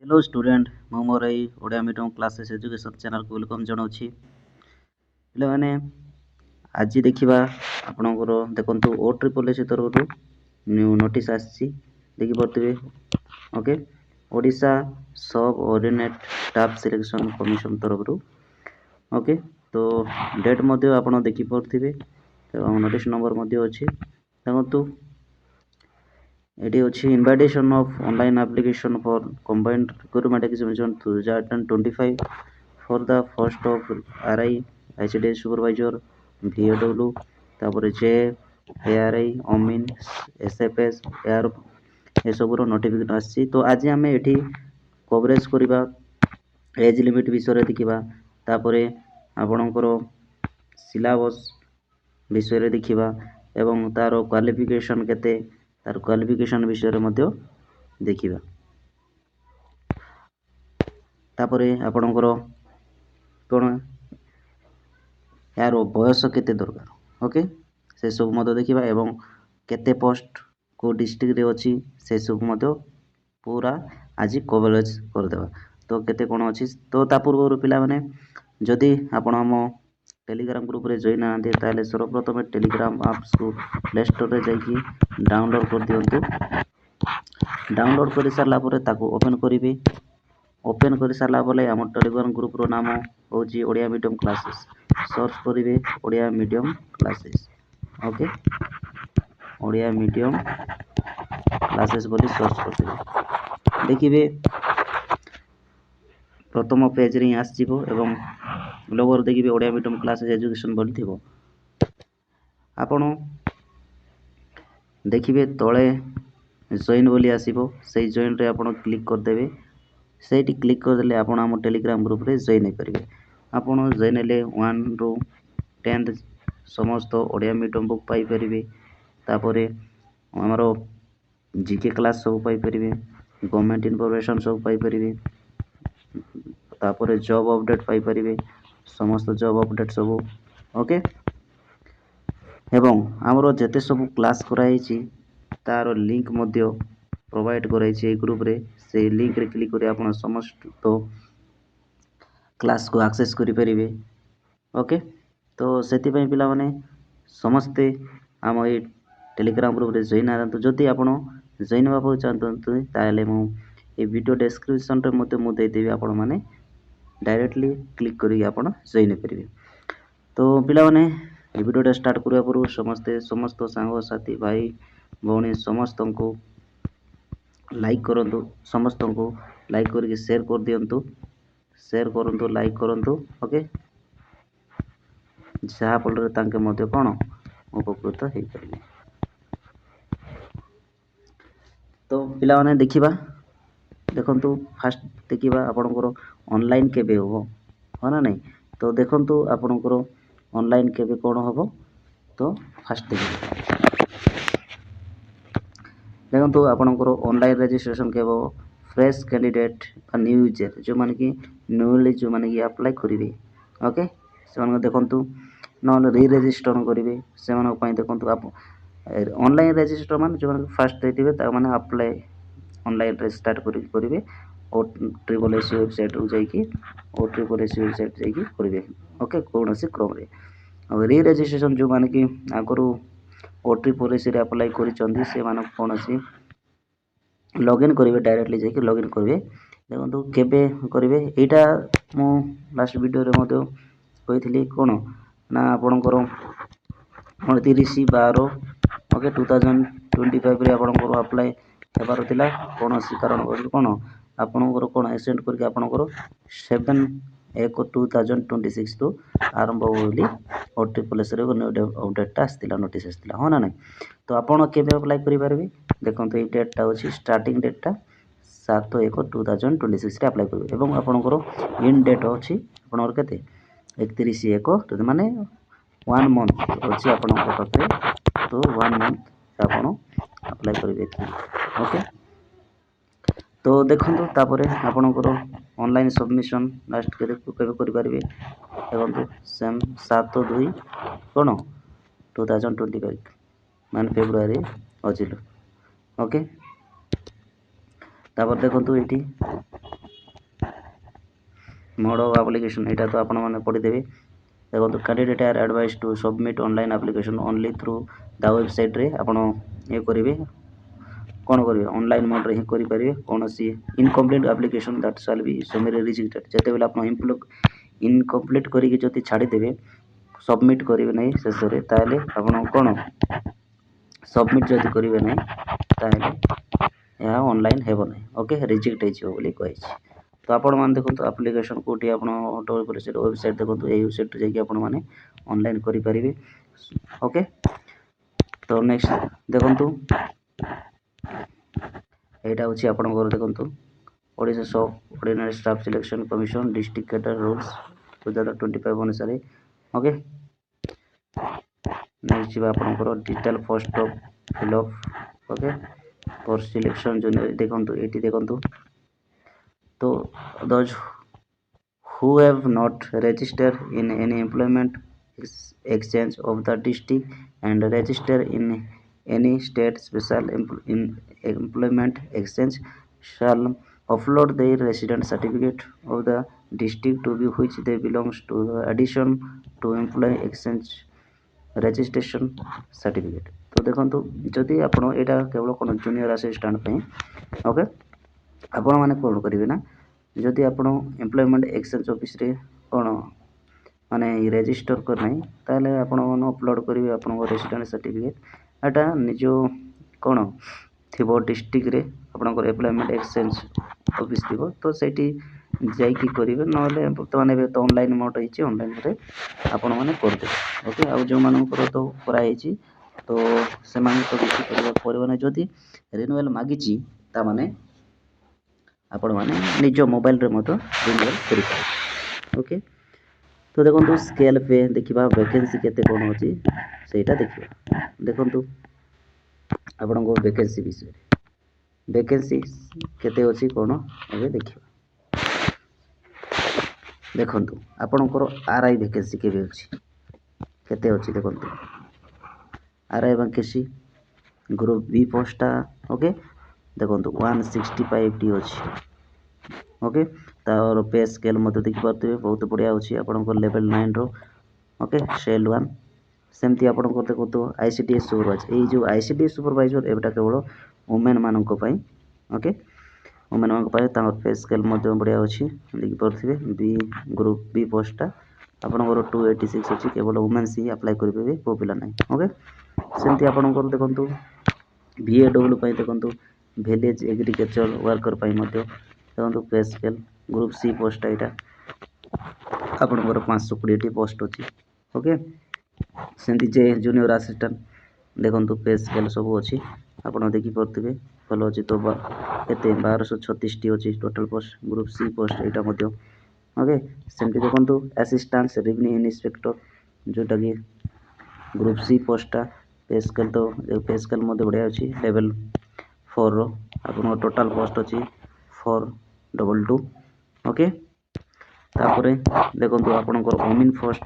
Hello student मु मोर एई Odia medium classes education channel को वेलकम जनाउछि पिले माने आज देखिबा आपनकर देखंतु ओ ट्रिपल एस तरफरु न्यू नोटिस आछि देखि परथिबे okay Odisha subordinate staff selection commission तरफरु ओके तो डेट मध्ये आपण देखि परथिबे एवं नोटिस नंबर मध्ये अछि देखंतु एटी अछि invitation of online application for combined recruitment examination 2025 for the first of RI ICD supervisor VAW तापर जे एआरआई ओमिन एसएफएस एआर ए सबरो नोटिफिकेशन आछि तो आज हमें एठी कवरेज करिबा एज लिमिट विषय रे देखिबा तापर आपणकर सिलेबस विषय रे देखिबा एवं तार क्वालिफिकेशन केते तार क्वालिफिकेशन विषय रे मध्ये देखिबा तापरे आपणकर कोन यार बयस केते दरकार ओके से सब मध्ये देखिबा एवं केते पोस्ट को डिस्ट्रिक्ट रे अछि से सब मध्ये पूरा आज कवरेज कर देबा तो केते कोन अछि तो ता पूर्व पिला माने जदि आपण हम टेलीग्राम ग्रुप रे जॉइन आंते ताले सर्वप्रथम टेलीग्राम ऐप्स को प्ले स्टोर रे जाई डाउनलोड कर दियंतु डाउनलोड कर सारला परे ताको ओपन करिवे ओपन कर सारला परे हम टेलीग्राम ग्रुप रो नाम होची ओडिया मीडियम क्लासेस सर्च करिवे Odia medium classes okay Odia medium classes बोली सर्च करथिबे देखिबे प्रथम पेज रे आसीबो एवं लोगोर देखिबे ओडिया मीडियम क्लासेस एजुकेशन बोली थिबो आपण देखिबे तळे जॉइन बोली आसीबो सेही जॉइन रे आपण क्लिक कर देबे सेठी क्लिक कर देले आपण हम टेलीग्राम ग्रुप रे जॉइन करिवे आपण जॉइन ले 1 रो 10th समस्त ओडिया मीडियम बुक पाई परिबे तापरे हमरो जीके क्लास सब पाई परिबे गवर्नमेंट इन्फॉर्मेशन सब पाई परिबे तापरे जॉब अपडेट पाई परिबे समस्त जॉब अपडेट सब ओके एवं हमरो जते सब क्लास कराइछि तार लिंक मध्ये प्रोवाइड कराइछि ए ग्रुप रे से लिंक रे क्लिक करी आपण समस्त तो क्लास को एक्सेस करि परिबे ओके तो सेति पई पिला माने समस्ते हम ए टेलीग्राम ग्रुप रे जॉइन आरंतु जदि आपण जॉइन बाबू चाहतंतु ताले मु ए वीडियो डिस्क्रिप्शन रे मते मु दे देबी आपण माने डायरेक्टली क्लिक करी आपण जॉइन करिवे तो पिला माने ए वीडियो स्टार्ट करिया पूर्व समस्त सांग साथी भाई भौणी समस्त को लाइक करंतु समस्त को लाइक करके शेयर कर दियंतु शेयर करंतु लाइक करंतु ओके जहा फल तांके मध्य कोन उपकृत हेई परिबे तो पिला माने देखिबा देखंतु फास्ट देखिबा आपनकर ऑनलाइन केबे हो ना नहीं तो देखंतु आपनकर ऑनलाइन केबे कोन होबो तो फास्ट देखंतु आपनकर ऑनलाइन रजिस्ट्रेशन केबो फ्रेश कैंडिडेट न्यू यूजर जो माने कि न्यूली जो माने कि अप्लाई करिवे ओके से माने देखंतु न री रजिस्टर करिवे से माने पई देखंतु आप ऑनलाइन रजिस्टर माने जो माने फास्ट देथिबे ता माने अप्लाई ऑनलाइन रे स्टार्ट करिवे ओ ट्रिपल एस वेबसाइट रो जाई कि ओ ट्रिपल एस वेबसाइट जाई कि करिवे ओके कोनोसी क्रम रे और री रजिस्ट्रेशन जो माने कि आगरो ओ ट्रिपल एस रे अप्लाई करि चंदी से माने कोनोसी लॉगिन करिवे डायरेक्टली जाई कि लॉगिन करिवे देखंतु केबे करिवे एटा मु लास्ट वीडियो रे मते कहिथिली कोन ना आपनकर 29/12 ओके 2025 रे आपनकर अप्लाई हेबार थिला कोनोसी कारण कोन आपनकर कोन एसेंट करके आपनकर 7/1/2026 तो आरंभ होली ओ ट्रिपल एस रे अपडेट आस्तिला नोटिस आस्तिला हो ना नहीं तो आपण केबे अप्लाई करि पारबे देखंतु ए डेट ता अछि स्टार्टिंग डेट ता 7/1/2026 रे अप्लाई करबे एवं आपनकर इन डेट अछि आपनकर केते 31/1 माने 1 मंथ अछि आपनकर पाखरे तो 1 मंथ आपण अप्लाई करिवे ओके तो देखंतु तापरे आपनकर ऑनलाइन सबमिशन लास्ट केबे करि पारबे देखंतु सेम 7/2 कोन 2025 मान फेब्रुआरी अजिलो ओके तापर देखंतु एठी मोड ऑफ एप्लिकेशन एटा तो आपण माने पढि देबे देखो candidate are advise to submit online application only through the website रे आपण ये करिवे कौन करेंगे ऑनलाइन मोड रे करेंगे कौन सी incomplete application that shall be summary rejected जेते बेला आपण इनकम्प्लीट करिके जति छाड़ी देबे सबमिट करेंगे नहीं शेष रे ताले आपण कोन सबमिट जति करेंगे नहीं ताले यह ऑनलाइन हेबो नहीं ओके रिजेक्ट हेजियो बोली कहै छी तो आपण मान देखो एप्लिकेशन कोठी आपण ऑटो पर से वेबसाइट देखो ए वेबसाइट जाके आपण माने ऑनलाइन करि परिबे ओके तो नेक्स्ट देखंतु एटा होची आपण घर देखंतु Odisha subordinate staff selection commission district cadre rules 2025 अनुसार ओके नेक्स्ट जीवा आपण घर digital post of fill up okay for selection junior देखंतु एटी देखंतु तो those who have not registered in any employment exchange of the district and register in any state special employment exchange shall upload their resident certificate of the district to be which they belongs to the addition to employee exchange registration certificate तो देखंतु जदि आपण एटा केवल कोन junior assistant पे okay आपण माने कोन करिवे ना जदि आपण एम्प्लॉयमेंट एक्सचेंज ऑफिस रे कोन माने रजिस्टर कर नै ताले आपण अपलोड करिवे आपण रेसिडेंट सर्टिफिकेट एटा निजो कोन थिबो डिस्ट्रिक्ट रे आपण एम्प्लॉयमेंट एक्सचेंज ऑफिस थिबो तो सेठी जाई की करिवे नले वर्तमान एबे तो ऑनलाइन मोड हिची ऑनलाइन रे आपण माने कर दे ओके आ जो मानन को तो करा हिची तो से मान तो किछि करबा परबो नै जदि रिन्यूअल मागिची ता माने आपण माने निजो मोबाइल रे मतो रिन्यूअल करि पारे ओके तो देखंतु स्केल पे देखिबा वैकेंसी केते कोन होची सेटा देखिबा देखंतु आपण को वैकेंसी विषय वैकेंसी केते होची कोन एबे देखिबा देखंतु आपणकर आरआई वैकेंसी केबे होची केते होची देखंतु आरआई वैकेंसी ग्रुप बी पोस्टा ओके देखंतु 165 टी होची ओके तार पे स्केल मते देखि पारते बहुत बढ़िया होची आपणकर लेवल 9 रो ओके सेल 1 सेमती आपणकर देखंतु आईसीडीएस सुपरवाइजर ए जो आईसीडीएस सुपरवाइजर एबटा केवल वुमेन मानन को पई ओके वुमेन मानन को पई तार पे स्केल मते बढ़िया होची देखि पारथिबे बी ग्रुप बी पोस्टा आपणकर 286 होची केवल वुमेन सी अप्लाई करिबे को पिला नै ओके सेमती आपणकर देखंतु VAW पई देखंतु विलेज एग्रीकल्चर वर्कर पई मते देखंतु पे स्केल ग्रुप सी पोस्ट एटा आपणकर 520 टी पोस्ट होची ओके सेमती जे जूनियर असिस्टेंट देखंतु पे स्केल सब होची आपण देखि परथिबे फलो होची तो केते 1236 टी होची total post group C post एटा मते ओके सेमती देखंतु असिस्टेंट रेवेन्यू इंस्पेक्टर जोटा की ग्रुप सी पोस्टा पे स्केल तो पे स्केल मते बढ़िया होची लेवल 4 रो आपण टोटल पोस्ट होची 422 ओके तापरे देखंतु आपणकर ओमिन पोस्ट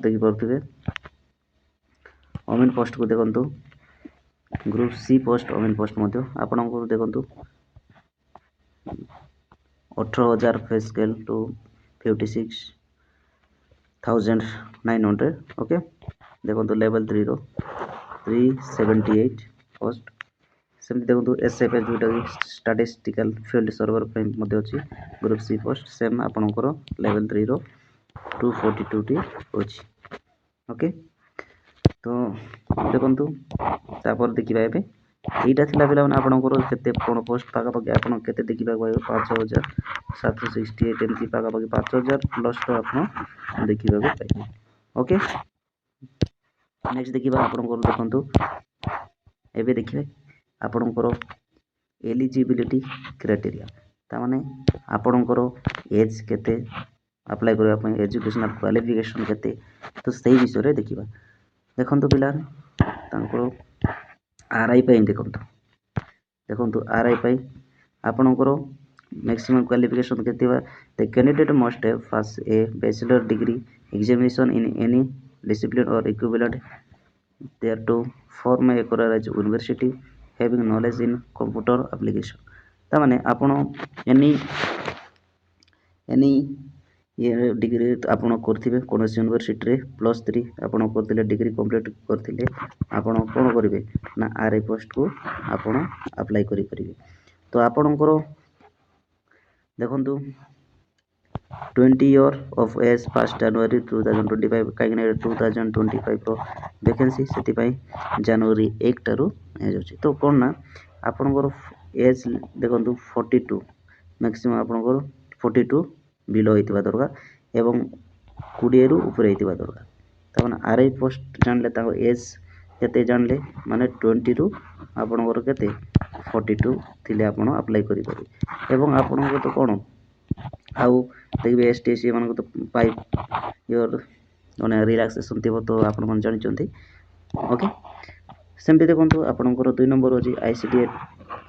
देखि परथिबे ओमिन पोस्ट को देखंतु ग्रुप सी पोस्ट ओमिन पोस्ट मते आपणकर देखंतु 18000 पे स्केल टू 56,900 ओके देखंतु लेवल 3 रो 378 पोस्ट सेमती देखंतु एसएफए जोटा की स्टैटिस्टिकल फील्ड सर्वर पे मते अछि ग्रुप सी पोस्ट सेम आपनकर लेवल 3 रो 242 टी अछि ओके तो देखंतु तापर देखिबा एबे एटा थिला बेला माने आपनकर केते कोन पोस्ट पागा पागे आपन केते देखिबा पाइबो 5768 एमसी पागा पागे 5000 प्लस तो आपन देखिबा को पाइबो ओके नेक्स्ट देखिबा आपनकर देखंतु एबे देखिबे आपनकर एलिजिबिलिटी क्राइटेरिया ता माने आपनकर एज केते अप्लाई करबा पय एजुकेशनल क्वालिफिकेशन केते तो सही विषय रे देखिबा देखंतु पिला तांको आरआई पय देखंतु आरआई पय आपनकर मैक्सिमम क्वालिफिकेशन केते बा the candidate must have pass a bachelor degree examination in any discipline or equivalent thereto from a college university having knowledge in computer application ता माने आपण एनी ये डिग्री आपण करथिबे कोनोसी यूनिवर्सिटी रे +3 आपण करथिले डिग्री कंप्लीट करथिले आपण कोन करिवे ना आरआई पोस्ट को आपण अप्लाई करि परिबे। तो आपणकर देखंतु 20 ईयर ऑफ एज 1 जनवरी 2025 कहीं 2025 रो वैकेंसी से जनवरी 1 टारू तो कौन ना आपणकर एज देखंतु 42 मैक्सिमम आपणकर 42 बिलो होइतिबा दरकार एवं 20 रु ऊपर होइतिबा दरकार तमन आरआई पोस्ट जानले ताको एज केते जानले माने 20 रु आपणकर केते 42 थिले आपण अप्लाई करि पारे एवं आपणकर तो कोन आउ देखिए एसटीएससी मान तो 5 ईयर माने रिलैक्सेशन थिबो तो आपण मन जानि चंती ओके सेमती देखंतु आपणकर 2 नंबर होची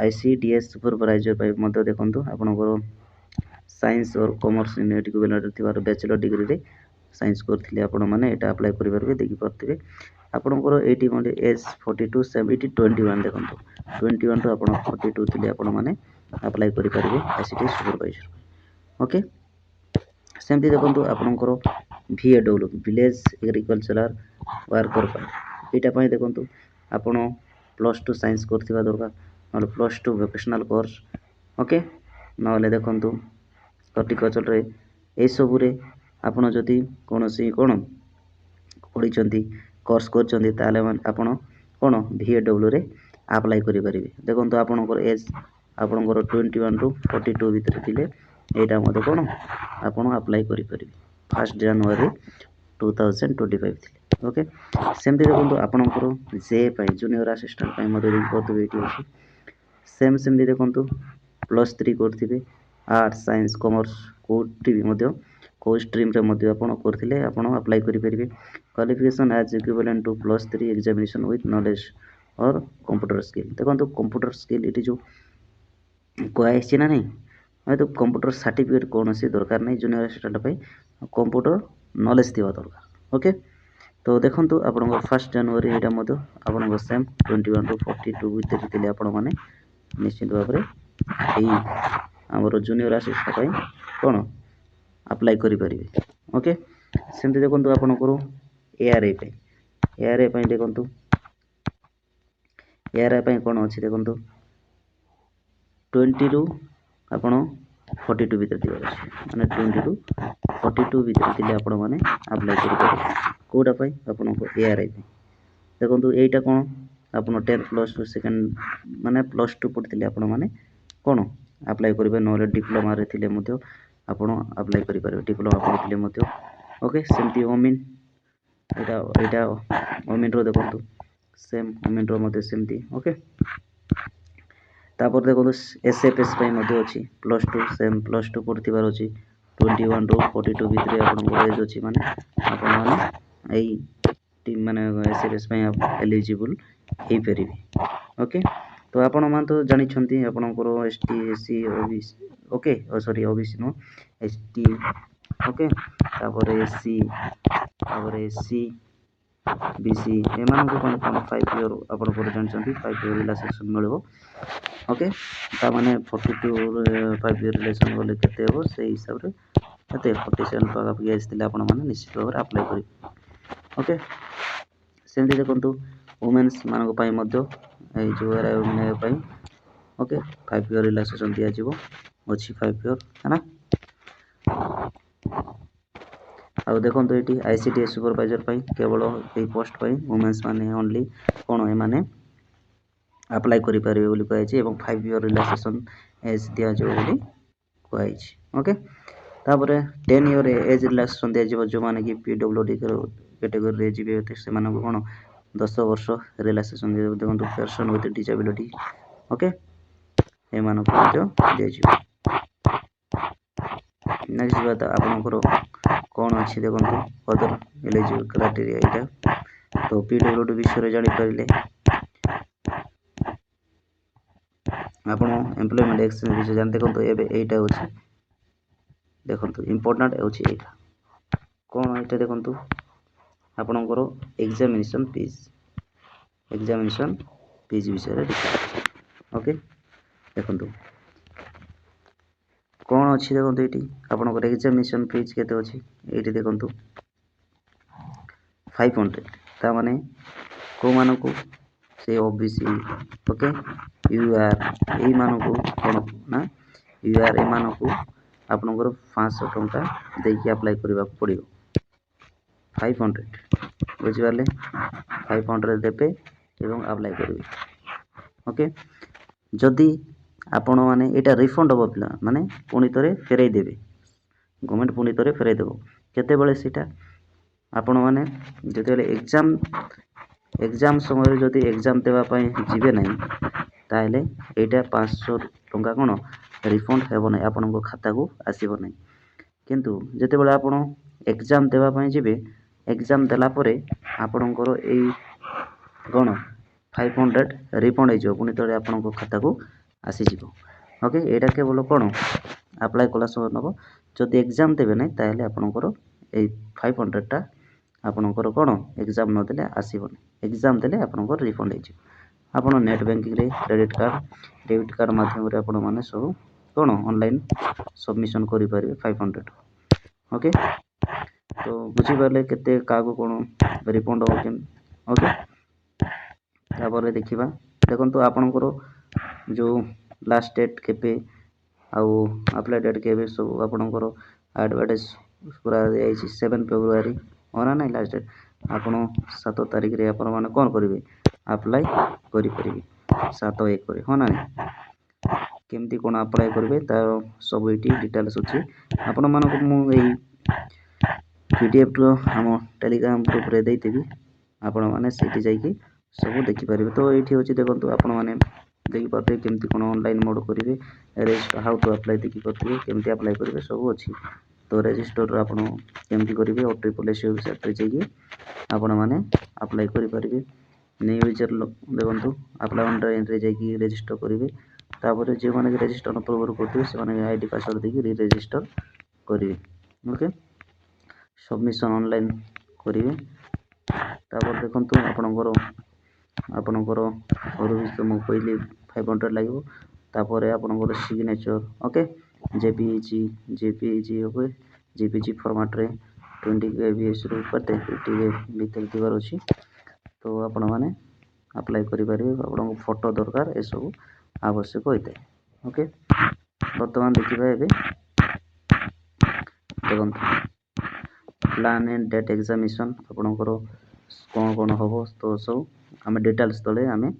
आईसीडीएस सुपरवाइजर पाइ मध्य देखंतु आपणकर साइंस और कॉमर्स यूनिवर्सिटी को बेला थिबार बैचलर डिग्री रे साइंस करथिले आपण माने एटा अप्लाई करि परबे देखि परथिबे आपणकर 80 मते एज 42 70 21 देखंतु 21 तो आपण 42 थिले आपण माने अप्लाई करि परबे आईसीडीएस सुपरवाइजर ओके सेमती देखंतु आपणकर VAW विलेज एग्रीकल्चरल वर्कर एटा पई देखंतु आपण +2 साइंस करथिबा दरकार नले +2 वोकेशनल कोर्स ओके नले देखंतु हॉर्टिकल्चर रे ए सब रे आपण जदी कोनोसी कोन पढिचंती कोर्स करचंती ताले आपण कोन VAW रे अप्लाई करि परिबे देखंतु आपणकर एज आपणकर 21 टू 42 भीतर थिले एटा मते कोन आपण अप्लाई करि परिबे 1 जनवरी 2025 थिले ओके सेमती देखंतु आपणकर जे पई जूनियर असिस्टेंट पई मते रिपोर्ट वेटी अछि सेमती देखंतु +3 करथिबे आर्ट्स साइंस कॉमर्स कोटी मते को स्ट्रीम रे मते आपण करथिले आपण अप्लाई करि परिबे qualification as equivalent to +3 examination with knowledge or computer skill देखंतु कंप्यूटर स्किल इटी जो कोआइछि ना नहीं मैं तो कंप्यूटर सर्टिफिकेट कौन सी दरकार नहीं जूनियर असिस्टेंट पे कंप्यूटर नॉलेज थिबा दरकार ओके तो देखंतु आपण 1 जनवरी एटा मते आपण सेम 21 टू 42 भीतर थिले आपण माने निश्चित भाव रे एई हमर जूनियर असिस्टेंट पे कोन अप्लाई करि परिबे ओके सेमते देखंतु आपण करू एआरआई पे देखंतु एआरआई पे कोन अछि देखंतु 20 रु आपण 42 भीतर दिबा अछि माने 20 रु 42 भीतर थिले आपण माने अप्लाई करि परिबे कोडा पई आपण को एआरआई पे देखंतु एटा कोन आपण 10 प्लस 2 सेकंड माने +2 पढिथिले आपण माने कोन अप्लाई करिबे नले डिप्लोमा रे थिले मध्य आपण अप्लाई करि परिबे डिप्लोमा पढिथिले मध्य ओके सेमती ओमिन एटा ओमिन रो देखंतु सेम ओमिन रो मध्य सेमती ओके तापर देखो एसएफएस पई मध्य अछि +2 सेम +2 पढिथिबार अछि 21 टू 42 भितरे आपण एज अछि माने आपण माने एई टीम माने एसएफएस पई एलिजिबल हेई परिबे ओके तो आपण मान तो जानि छंती आपणकर एसटी एससी ओबीसी ओके ओ sorry OBC no ST okay तापर एससी तापर एससी बीसी एमान को कोन 5 ईयर आपणकर जानि छंती 5 ईयर रिलैक्सेशन मिलबो ओके ता माने 42 5 ईयर रिलेशन बोले केते हो से हिसाब रे केते 47 पागा पीएस दिले आपण माने निश्चित भाव अप्लाई करि ओके सेमती देखंतु वुमेन्स मान पई मध्य ए जो एराय पई ओके 5 ईयर रिलैक्सेशन दिया जिवो अछि 5 ईयर है ना आ देखंतु एटी आईसीडीएस सुपरवाइजर पई केवल ए पोस्ट पई वुमेन्स माने ओनली कोन ए माने अप्लाई करि परिबे बोली कहै छै एवं 5 ईयर रिलैक्सेशन एज दिया जो बोली कहै छै ओके तापरे 10 ईयर एज रिलैक्सेशन दिया जिवो जो माने कि पीडब्ल्यूडी कैटेगरी रे जिवे से माने कोन 10 वर्ष रिलैक्सेशन दिया देखंतु पर्सन विथ डिसेबिलिटी ओके ए माने को जो दिया जिवो नेक्स्ट बात आपनकर कोन अछि देखंतु अदर एलिजिबल क्राइटेरिया एटा तो पीडब्ल्यूडी विषय जानि परिले आपण एम्प्लॉयमेंट एक्सचेंज विषय जान देखंतु एबे एटा अछि देखंतु इंपोर्टेंट अछि एटा कोन एटा देखंतु आपनकर एग्जामिनेशन फीस विषय रे ओके देखंतु कौन अच्छी देखो ये आपंकर एग्जामिनेशन फीस केते अच्छी ये देखूँ 500 ता माने को मानक से ओबीसी ओके यूआर यही मानक कौन ना यूआर ए मानक आपंकर 500 टंका देकी अप्लाई करने पड़ो 500 बुझिपारे 500 देते एवं अप्लाई करेंगे ओके जदि आपण मैंने यहाँ रिफंड हम पिला माने पुणी थे फेरई देवे गवर्नमेंट पुणी थे फेरई देव केते सीटा आपण मैंने जो एग्जाम समय जदि एग्जाम देवाई जीवे ना ताहले यहाँ 500 टंका कौन रिफंड हेब ना आपण खाता को आसब ना किंतु जिते बड़े आपण एग्जाम देवाई जी एग्जाम देलापर आपणकर यही कौन 500 रिफंड हो पुणी थे आपण खाता को आसीज ओके यहाँ केवल कौन अप्लाई कला समय नब जदि एग्जाम देवे ना ताहले आपणकर 500 टा आपणकर कौन एग्जाम नदेले आसबनी एग्जाम देले आपणकर रिफंड हो नेट बैंकिंग रे क्रेडिट कार्ड डेबिट कार्ड माध्यम रे आपण माने सब कौन ऑनलाइन सबमिशन करि परिबे 500 ओके तो बुझी पाले केते कागो कौन रिफंड हो केन ओके तापर देखिबा देखंतु आपणकर जो लास्ट डेट केपे आउ अप्लाई डेट केबे सब आपणकर एडवर्टाइज पूरा 7 फेब्रुआरी होना ना लास्ट डेट आपण 7 तारिख रे आपण माने कोन करिवे अप्लाई करि परिबे 7/1 रे होना ना केमती कोन अप्लाई करिवे तार सब एटी डिटेल्स अछि आपण मानको मु एई पीडीएफ रो हम टेलीग्राम ग्रुप रे देइतेबी आपण माने सेठी जाईकी सब देखि परिबे तो एठी होची देखंतु आपण माने देखि पाते केमती कोन ऑनलाइन मोड करिवे रेजिस्टर हाउ टू अप्लाई देखि पाते केमती अप्लाई करिवे सब अछि तो रजिस्टर आपण केमती करिवे OTPLS वेबसाइट रे जाईकी आपण माने अप्लाई करि परिबे न्यू यूजर देखंतु अप्लाई ऑनलाइन रे जाईकी रजिस्टर करिवे तापर जे माने रजिस्टर पूर्व करथिबे से माने आईडी पासवर्ड देकी री रजिस्टर करिवे ओके सबमिशन ऑनलाइन करिवे तापर देखंतु आपणकर और मु कहली 500 लागो तापर आपणकर signature okay JPEG okay JPG format रे 20 केबी शुरू करते 50 भीतर दिवार अछि तो आपण माने अप्लाई करि परिबे आपण फोटो दरकार ए सब आवश्यक होइते ओके वर्तमान देखिबा एबे देखंतु प्लान एंड डेट एग्जामिनेशन आपणकर कौन कौन हम तो सब आम डिटेल्स तले आम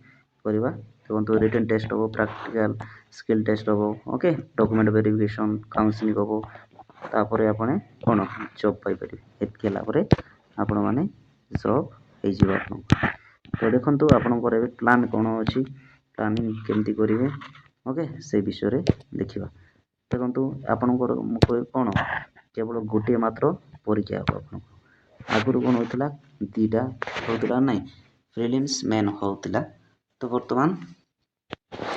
करवा देखो रिटन टेस्ट हम प्रैक्टिकल स्किल टेस्ट हम ओके डॉक्यूमेंट वेरिफिकेशन काउंसलिंग हम तापर आपने कौन जॉब पाइपर ये आपण मैंने जॉब हो तो देखो आपंकर प्लान कौन अच्छी प्लानिंग केमती करेंगे ओके से विषय देखा देखो आपणकर कौन केवल गोटे मात्र परीक्षा हम आगुरी कौन होता दीटा होता ना प्रिलिम्स मेन होता तो बर्तमान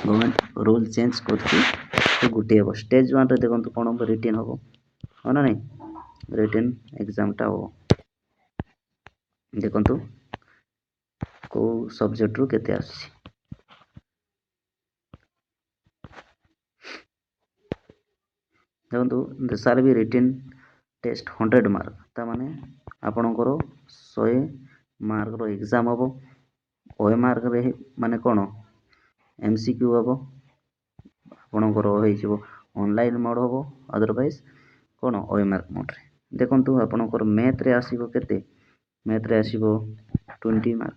गवर्नमेंट रूल चेंज कर गोटे हम स्टेज 1 रे देखो कौन हम रिटेन हम हो ना नहीं रिटेन एग्जाम टा हम देखो को सब्जेक्ट रू केते आसी देखो देशार भी रिटेन टेस्ट 100 मार्क ता माने आपणकर 100 मार्क रो एग्जाम हम 100 मार्क रे माने कौन एमसीक्यू हम आपणकर हो ऑनलाइन मोड हम अदरवाइज कौन 100 मार्क मोड रे देखंतु आपणकर मैथ रे आसीबो केते मैथ रे आसीबो 20 मार्क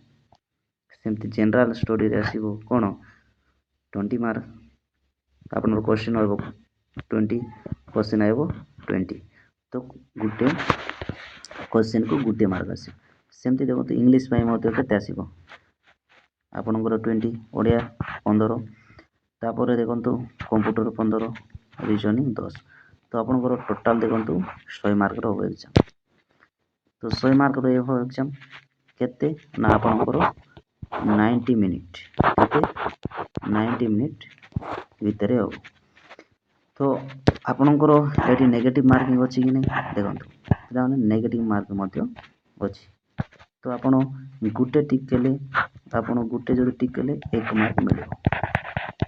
सेमती जनरल स्टडी रे आसीबो कौन 20 मार्क आपनर क्वेश्चन हो 20 क्वेश्चन आइबो 20 तो गुटे क्वेश्चन को गुटे मार्क आसी सेमती देखो तो इंग्लिश पाई मध्य केते आसीबो आपनकर 20 ओडिया 15 तापर देखंतु कंप्यूटर 15 रीजनिंग 10 तो आपनकर टोटल देखंतु 100 मार्क रो एग्जाम तो 100 मार्क रो एग्जाम केते ना आपनकर 90 मिनिट केते 90 मिनिट भितर हो तो आपनकर एटी नेगेटिव मार्किंग अछि कि नै देखंतु एटा माने नेगेटिव मार्क मध्य अछि तो आपण गुटे टिक केले आपण गुटे जदि टिक केले 1 मार्क मिलिबो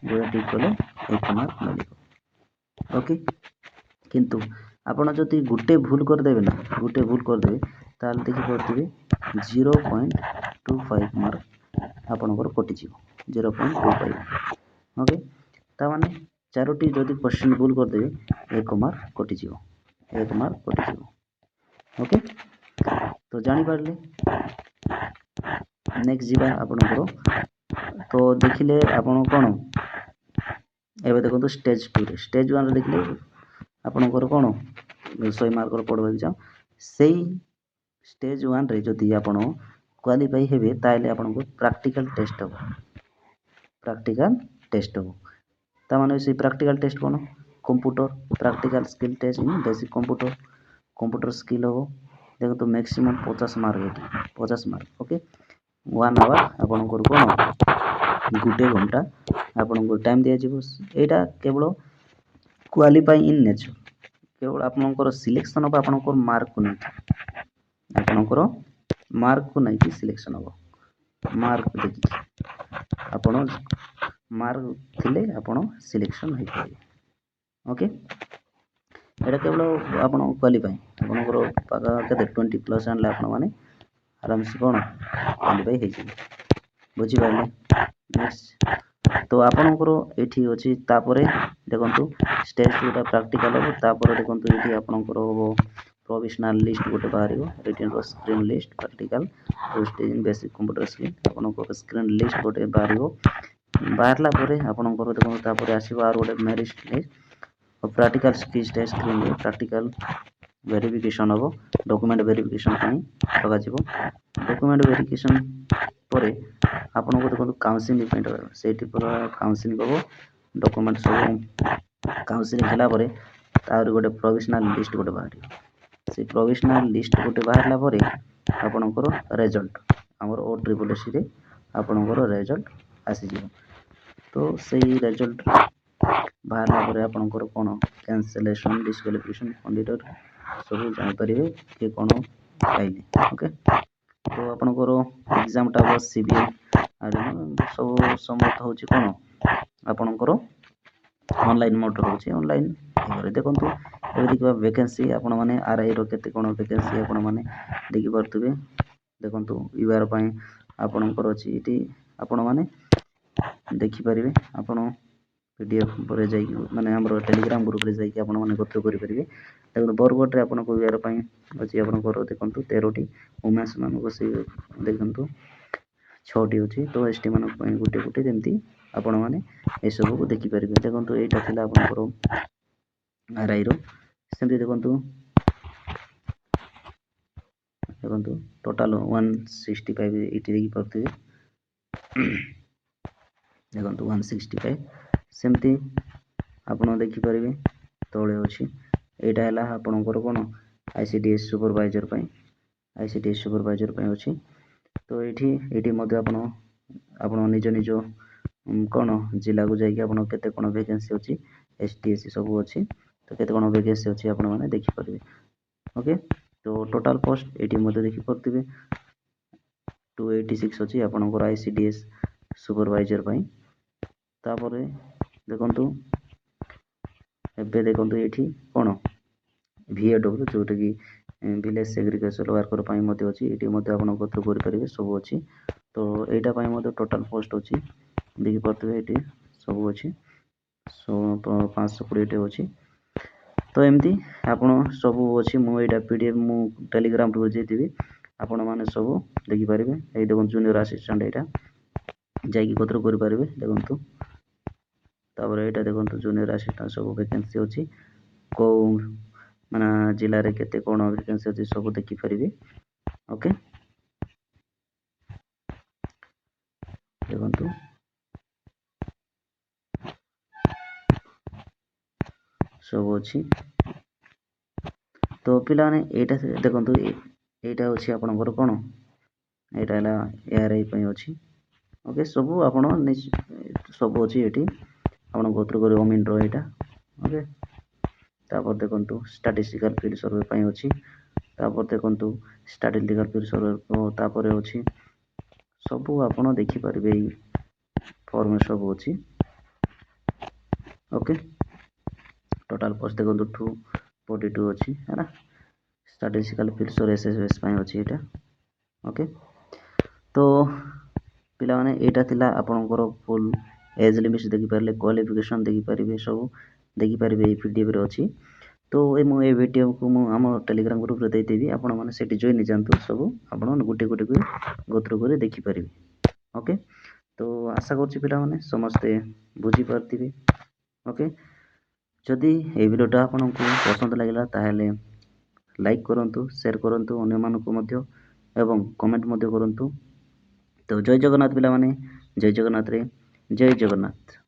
गोटे टिक केले 1 मार्क मिलिबो ओके କିନ୍ତୁ ଆପଣ ଯଦି ଗୋଟେ ଭୁଲ କରିଦେବେ ନା ତାହେଲେ ଦେଖିପାରୁଥିବେ 0.25 ମାର୍କ ଆପଣଙ୍କର କଟିଯିବ 0.25 ଓକେ। ତାମାନେ ଚାରୋଟି ଯଦି କ୍ୱେଶ୍ଚିନ୍ ଭୁଲ କରିଦେବେ 1 ମାର୍କ କଟିଯିବ ଓକେ। ତ ଜାଣିପାରିଲେ। ନେକ୍ସଟ ଯିବା ଆପଣଙ୍କର ତ ଦେଖିଲେ ଆପଣ କ'ଣ ଏବେ ଦେଖନ୍ତୁ ଷ୍ଟେଜ୍ 2ରେ ଷ୍ଟେଜ୍ 1ରେ ଦେଖିଲେ ଆପଣଙ୍କର କ'ଣ 100 ମାର୍କର ପଡ଼ିବ ଏକ୍ଜାମ୍। ସେଇ ଷ୍ଟେଜ୍ 1ରେ ଯଦି ଆପଣ କ୍ୱାଲିଫାଇ ହେବେ ତାହେଲେ ଆପଣଙ୍କୁ ପ୍ରାକ୍ଟିକାଲ ଟେଷ୍ଟ ହେବ। ତାମାନେ ସେଇ ପ୍ରାକ୍ଟିକାଲ ଟେଷ୍ଟ କ'ଣ computer practical skill test in basic computer skill ହେବ। ଦେଖନ୍ତୁ ମ୍ୟାକ୍ସିମମ୍ 50 ମାର୍କ ଏଠି 50 ମାର୍କ ଓକେ। 1 ଆୱାର ଆପଣଙ୍କର କ'ଣ 1 ଘଣ୍ଟା ଆପଣଙ୍କୁ ଟାଇମ୍ ଦିଆଯିବ। ଏଇଟା କେବଳ କ୍ୱାଲିଫାଇ ଇନ୍ ନେଚର କେବଳ ଆପଣଙ୍କର ସିଲେକ୍ସନ୍ ହେବ ଆପଣଙ୍କର ମାର୍କକୁ ନେଇକି ସିଲେକ୍ସନ୍ ହେବ। ମାର୍କ ଦେଖିକି ଆପଣ ମାର୍କ ଥିଲେ ଆପଣ ସିଲେକ୍ସନ୍ ହେଇପାରିବେ ଓକେ। ଏଇଟା କେବଳ ଆପଣ କ୍ୱାଲିଫାଇ ଆପଣଙ୍କର କେତେ 20+ ଆଣିଲେ ଆପଣମାନେ ଆରାମସେ କ'ଣ କ୍ୱାଲିଫାଇ ହେଇଯିବେ ବୁଝିପାରିଲେ। ନେକ୍ସଟ ତ ଆପଣଙ୍କର ଏଠି ଅଛି ତାପରେ ଦେଖନ୍ତୁ ଷ୍ଟେଜ୍ 2ଟା ପ୍ରାକ୍ଟିକାଲ ହେବ। ତାପରେ ଦେଖନ୍ତୁ ଏଠି ଆପଣଙ୍କର ହେବ ପ୍ରୋଭିଜନାଲ ଲିଷ୍ଟ ଗୋଟେ ବାହାରିବ retainer screen list practical stage in basic computer skill ଆପଣଙ୍କର ସ୍କ୍ରିନ୍ ଲିଷ୍ଟ ଗୋଟେ ବାହାରିବ। ବାହାରିଲା ପରେ ଆପଣଙ୍କର ଦେଖନ୍ତୁ ତାପରେ ଆସିବ ଆଉ ଗୋଟେ merit list practical skill test ସ୍କ୍ରିନ୍ରେ ପ୍ରାକ୍ଟିକାଲ ଭେରିଫିକେସନ୍ ହେବ। ଡକୁମେଣ୍ଟ ଭେରିଫିକେସନ୍ ପାଇଁ ଲଗାଯିବ। ଡକୁମେଣ୍ଟ ଭେରିଫିକେସନ୍ ପରେ ଆପଣଙ୍କୁ ଦେଖନ୍ତୁ କାଉନସିଲିଂ ପାଇଁ ସେଇଠି ପୁରା କାଉନସିଲିଂ ହେବ। ଡକୁମେଣ୍ଟ ସବୁ କାଉନସିଲିଂ ହେଲା ପରେ ତାର ଗୋଟେ ପ୍ରୋଭିଜନାଲ ଲିଷ୍ଟ ଗୋଟେ ବାହାରିବ। ସେଇ ପ୍ରୋଭିଜନାଲ ଲିଷ୍ଟ ଗୋଟେ ବାହାରିଲା ପରେ ଆପଣଙ୍କର ରେଜଲ୍ଟ ଆମର OSSCରେ ଆପଣଙ୍କର ରେଜଲ୍ଟ ଆସିଯିବ। ତ ସେଇ ରେଜଲ୍ଟ ବାହାରିଲା ପରେ ଆପଣଙ୍କର କ'ଣ କ୍ୟାନ୍ସେଲେସନ୍ ଡିସକ୍ୱାଲିଫିକେସନ୍ କ୍ୟାଣ୍ଡିଡେଟ୍ ସବୁ ଜାଣିପାରିବେ କିଏ କ'ଣ ପାଇଲେ ଓକେ। ତ ଆପଣଙ୍କର ଏକ୍ଜାମଟା ହେବ CBL ସବୁ ସମସ୍ତ ହେଉଛି କ'ଣ ଆପଣଙ୍କର ଅନଲାଇନ୍ ମୋଡ଼ରେ ରହୁଛି। ଅନଲାଇନ୍ ଦେଖନ୍ତୁ ଏବେ ଦେଖିବା ଭେକେନ୍ସି ଆପଣମାନେ RIର କେତେ କ'ଣ ଭେକେନ୍ସି ଆପଣମାନେ ଦେଖିପାରୁଥିବେ। ଦେଖନ୍ତୁ UR ପାଇଁ ଆପଣଙ୍କର ଅଛି ଏଠି ଆପଣମାନେ ଦେଖିପାରିବେ। ଆପଣ PDF ପରେ ଯାଇକି ମାନେ ଆମର ଟେଲିଗ୍ରାମ ଗ୍ରୁପରେ ଯାଇକି ଆପଣମାନେ ଗୋତ୍ର କରିପାରିବେ। ଦେଖନ୍ତୁ ବରଗଡ଼ରେ ଆପଣଙ୍କ UR ପାଇଁ ଅଛି ଆପଣଙ୍କର ଦେଖନ୍ତୁ 13ଟି ଓମେନ୍ସ ମାନଙ୍କୁ ସେ ଦେଖନ୍ତୁ 6ଟି ଅଛି। ତ ST ମାନଙ୍କ ପାଇଁ ଗୋଟେ ଯେମିତି ଆପଣମାନେ ଏସବୁକୁ ଦେଖିପାରିବେ। ଦେଖନ୍ତୁ ଏଇଟା ଥିଲା ଆପଣଙ୍କର RIର ସେମିତି ଦେଖନ୍ତୁ ଟୋଟାଲ 165 ଏଇଠି ଦେଖିପାରୁଥିବେ। ଦେଖନ୍ତୁ 165 ସେମିତି ଆପଣ ଦେଖିପାରିବେ ତଳେ ଅଛି। ଏଇଟା ହେଲା ଆପଣଙ୍କର କ'ଣ ICDS ସୁପରଭାଇଜର ପାଇଁ ଅଛି। ତ ଏଇଠି ମଧ୍ୟ ଆପଣ ନିଜ କ'ଣ ଜିଲ୍ଲାକୁ ଯାଇକି ଆପଣ କେତେ କ'ଣ ଭେକେନ୍ସି ଅଛି ST SC ସବୁ ଅଛି। ତ କେତେ କ'ଣ ଭେକେନ୍ସି ଅଛି ଆପଣମାନେ ଦେଖିପାରିବେ ଓକେ। ତ ଟୋଟାଲ ପୋଷ୍ଟ ଏଇଠି ମଧ୍ୟ ଦେଖିପାରୁଥିବେ 286 ଅଛି ଆପଣଙ୍କର ICDS ସୁପରଭାଇଜର ପାଇଁ। ତାପରେ ଦେଖନ୍ତୁ ଏବେ ଦେଖନ୍ତୁ ଏଇଠି କ'ଣ VAW ଯେଉଁଟାକି ଭିଲେଜ ସେଗ୍ରିଗେସନ୍ ୱାର୍କର ପାଇଁ ମଧ୍ୟ ଅଛି। ଏଇଠି ମଧ୍ୟ ଆପଣ ଗୋତ୍ର କରିପାରିବେ ସବୁ ଅଛି। ତ ଏଇଟା ପାଇଁ ମଧ୍ୟ ଟୋଟାଲ ପୋଷ୍ଟ ଅଛି ଦେଖିପାରୁଥିବେ ଏଇଠି ସବୁ ଅଛି 520ଟି ଅଛି। ତ ଏମିତି ଆପଣ ସବୁ ଅଛି। ମୁଁ ଏଇଟା PDF ମୁଁ ଟେଲିଗ୍ରାମରୁ ଦେଇଦେବି ଆପଣମାନେ ସବୁ ଦେଖିପାରିବେ। ଏଇ ଦେଖନ୍ତୁ ଜୁନିୟର ଆସିଷ୍ଟାଣ୍ଟ ଏଇଟା ଯାଇକି ଗୋତ୍ର କରିପାରିବେ ଦେଖନ୍ତୁ। ତାପରେ ଏଇଟା ଦେଖନ୍ତୁ ଜୁନିୟର ଆସିଷ୍ଟାଣ୍ଟ ସବୁ ଭେକେନ୍ସି ଅଛି କେଉଁ ମାନେ ଜିଲ୍ଲାରେ କେତେ କ'ଣ ଭେକେନ୍ସି ଅଛି ସବୁ ଦେଖିପାରିବେ ଓକେ। ଦେଖନ୍ତୁ ସବୁ ଅଛି। ତ ପିଲାମାନେ ଏଇଟା ଦେଖନ୍ତୁ ଏଇଟା ଅଛି ଆପଣଙ୍କର କ'ଣ ଏଇଟା ହେଲା ARI ପାଇଁ ଅଛି ଓକେ। ସବୁ ଆପଣ ସବୁ ଅଛି ଏଠି ଆପଣ ଗୋତ୍ର କରିବେ ଅମିନର ଏଇଟା ଓକେ। ତାପରେ ଦେଖନ୍ତୁ ଷ୍ଟାଟିଷ୍ଟିକାଲ ଫିଲ୍ଡ ସର୍ଭେ ପାଇଁ ଅଛି। ତାପରେ ଦେଖନ୍ତୁ ଷ୍ଟାଟିଷ୍ଟିକାଲ ଫିଲ୍ଡ ସର୍ଭେ ତାପରେ ଅଛି ସବୁ ଆପଣ ଦେଖିପାରିବେ। ଏଇ ଫର୍ମ ସବୁ ଅଛି ଓକେ। ଟୋଟାଲ ପୋଷ୍ଟ ଦେଖନ୍ତୁ 42 ଅଛି ହେଲା। ଷ୍ଟାଟିଷ୍ଟିକାଲ ଫିଚର SSS ପାଇଁ ଅଛି ଏଇଟା। ଓକେ, ତ ପିଲାମାନେ ଏଇଟା ଥିଲା ଆପଣଙ୍କର ଫୁଲ୍ ଏଜ୍ ଲିମିଟ୍ ଦେଖିପାରିଲେ, କ୍ୱାଲିଫିକେସନ୍ ଦେଖିପାରିବେ, ସବୁ ଦେଖିପାରିବେ ଏଇ PDFରେ ଅଛି। ତ ମୁଁ ଏ ଭିଡ଼ିଓକୁ ମୁଁ ଆମ ଟେଲିଗ୍ରାମ ଗ୍ରୁପରେ ଦେଇଦେବି, ଆପଣମାନେ ସେଠି ଜଏନ୍ ହେଇଯାଆନ୍ତୁ। ସବୁ ଆପଣ ଗୋଟେ ଗୋଟେ କରି ଗୋ କରି ଦେଖିପାରିବେ। ଓକେ, ତ ଆଶା କରୁଛି ପିଲାମାନେ ସମସ୍ତେ ବୁଝିପାରିଥିବେ। ଓକେ, ଯଦି এই ଭିଡ଼ିଓଟା ଆପଣଙ୍କୁ ପସନ୍ଦ ଲାଗିଲା ତାହେଲେ ଲାଇକ୍ କରନ୍ତୁ, ସେୟାର କରନ୍ତୁ ଅନ୍ୟମାନଙ୍କୁ ମଧ୍ୟ ଏବଂ କମେଣ୍ଟ ମଧ୍ୟ କରନ୍ତୁ। ତ ଜୟ ଜଗନ୍ନାଥ ପିଲାମାନେ, ଜୟ ଜଗନ୍ନାଥରେ ଜୟ ଜଗନ୍ନାଥ।